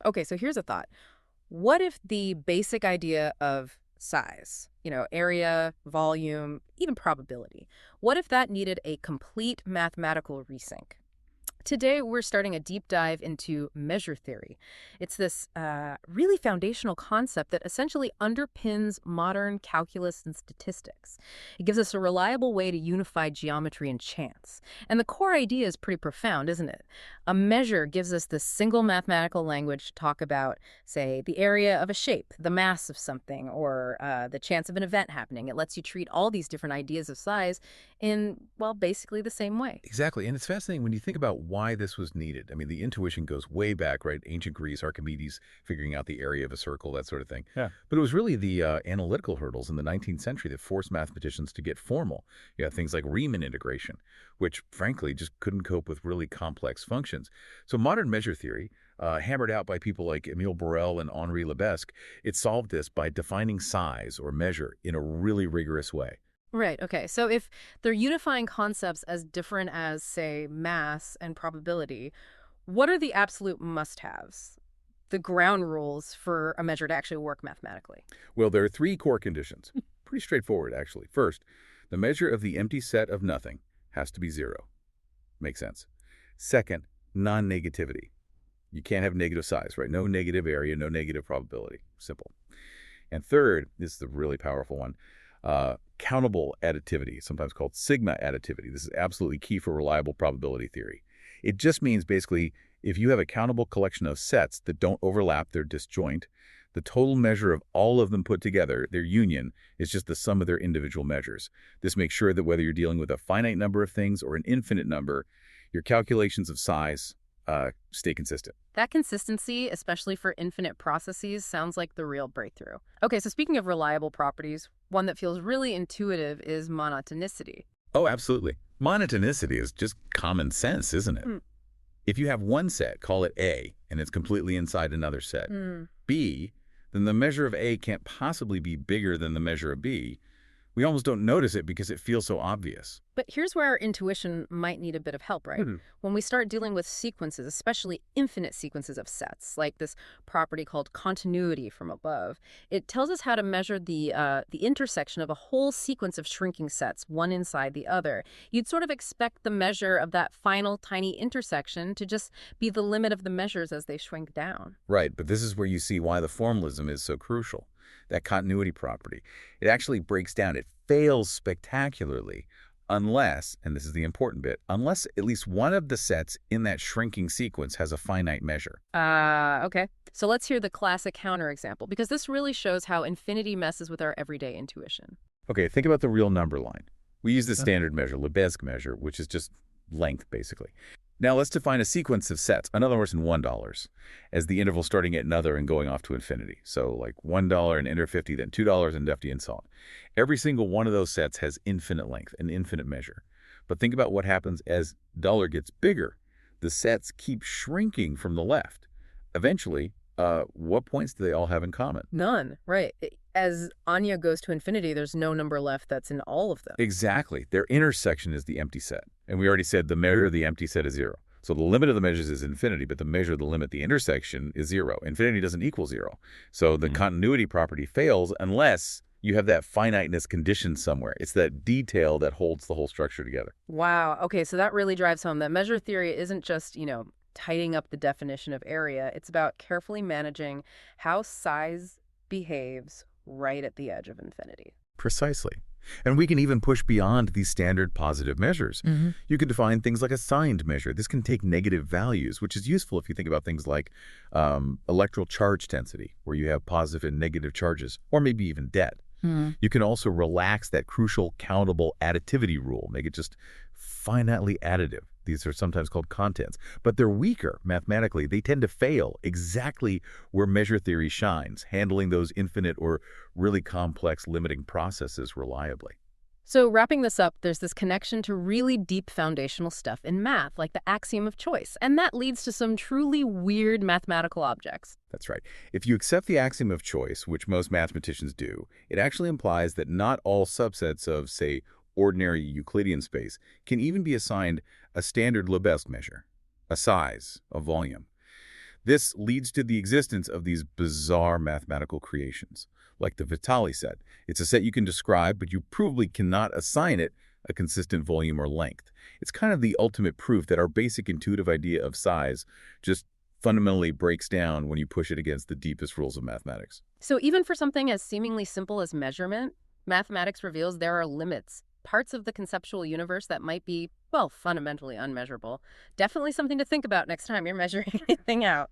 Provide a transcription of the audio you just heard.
Okay, so here's a thought. What if the basic idea of size, area, volume, even probability, what if that needed a complete mathematical resync? Today, we're starting a deep dive into measure theory. It's this really foundational concept that essentially underpins modern calculus and statistics. It gives us a reliable way to unify geometry and chance. And the core idea is pretty profound, isn't it? A measure gives us this single mathematical language to talk about, say, the area of a shape, the mass of something, or the chance of an event happening. It lets you treat all these different ideas of size in, well, basically the same way. Exactly. And it's fascinating when you think about why this was needed. I mean, the intuition goes way back, right? Ancient Greece, Archimedes figuring out the area of a circle, that sort of thing. Yeah. But it was really the analytical hurdles in the 19th century that forced mathematicians to get formal. You have things like Riemann integration, which frankly just couldn't cope with really complex functions. So modern measure theory, hammered out by people like Emile Borel and Henri Lebesgue, it solved this by defining size or measure in a really rigorous way. Right, okay. So if they're unifying concepts as different as, say, mass and probability, what are the absolute must-haves? The ground rules for a measure to actually work mathematically. Well, there are three core conditions. Pretty straightforward, actually. First, the measure of the empty set of nothing has to be zero. Makes sense. Second, non-negativity. You can't have negative size, right? No negative area, no negative probability. Simple. And third, this is the really powerful one, countable additivity, sometimes called sigma additivity. This is absolutely key for reliable probability theory. It just means basically if you have a countable collection of sets that don't overlap, they're disjoint, the total measure of all of them put together, their union, is just the sum of their individual measures. This makes sure that whether you're dealing with a finite number of things or an infinite number, your calculations of size stay consistent. That consistency, especially for infinite processes, sounds like the real breakthrough. Okay, so speaking of reliable properties, one that feels really intuitive is monotonicity. Oh, absolutely. Monotonicity is just common sense, isn't it? Mm. If you have one set, call it A, and it's completely inside another set, B, then the measure of A can't possibly be bigger than the measure of B. We almost don't notice it because it feels so obvious. But here's where our intuition might need a bit of help, right? When we start dealing with sequences, especially infinite sequences of sets, like this property called continuity from above, it tells us how to measure the intersection of a whole sequence of shrinking sets, one inside the other. You'd sort of expect the measure of that final tiny intersection to just be the limit of the measures as they shrink down. Right, but this is where you see why the formalism is so crucial. That continuity property. It actually breaks down. It fails spectacularly unless, and this is the important bit, unless at least one of the sets in that shrinking sequence has a finite measure. Okay. So let's hear the classic counterexample, because this really shows how infinity messes with our everyday intuition. Okay, think about the real number line. We use the standard measure, Lebesgue measure, which is just length, basically. Now let's define a sequence of sets, another worse than $1, as the interval starting at another and going off to infinity. So like $1 and enter 50, then $2 and 50 and so on. Every single one of those sets has infinite length, an infinite measure. But think about what happens as dollar gets bigger. The sets keep shrinking from the left. Eventually, what points do they all have in common? None, right. As Anya goes to infinity, there's no number left that's in all of them. Exactly. Their intersection is the empty set. And we already said the measure of the empty set is zero. So the limit of the measures is infinity, but the measure of the limit, the intersection, is zero. Infinity doesn't equal zero. So the continuity property fails unless you have that finiteness condition somewhere. It's that detail that holds the whole structure together. Wow. Okay, so that really drives home that measure theory isn't just, tidying up the definition of area. It's about carefully managing how size behaves right at the edge of infinity. Precisely. And we can even push beyond these standard positive measures. You could define things like a signed measure. This can take negative values, which is useful if you think about things like electrical charge density, where you have positive and negative charges, or maybe even debt. You can also relax that crucial countable additivity rule, make it just finitely additive. These are sometimes called contents, but they're weaker mathematically. They tend to fail exactly where measure theory shines, handling those infinite or really complex limiting processes reliably. So wrapping this up, there's this connection to really deep foundational stuff in math, like the axiom of choice, and that leads to some truly weird mathematical objects. That's right. If you accept the axiom of choice, which most mathematicians do, it actually implies that not all subsets of, say, ordinary Euclidean space can even be assigned a standard Lebesgue measure, a size, a volume. This leads to the existence of these bizarre mathematical creations, like the Vitali set. It's a set you can describe, but you provably cannot assign it a consistent volume or length. It's kind of the ultimate proof that our basic intuitive idea of size just fundamentally breaks down when you push it against the deepest rules of mathematics. So even for something as seemingly simple as measurement, mathematics reveals there are limits, parts of the conceptual universe that might be, well, fundamentally unmeasurable. Definitely something to think about next time you're measuring anything out.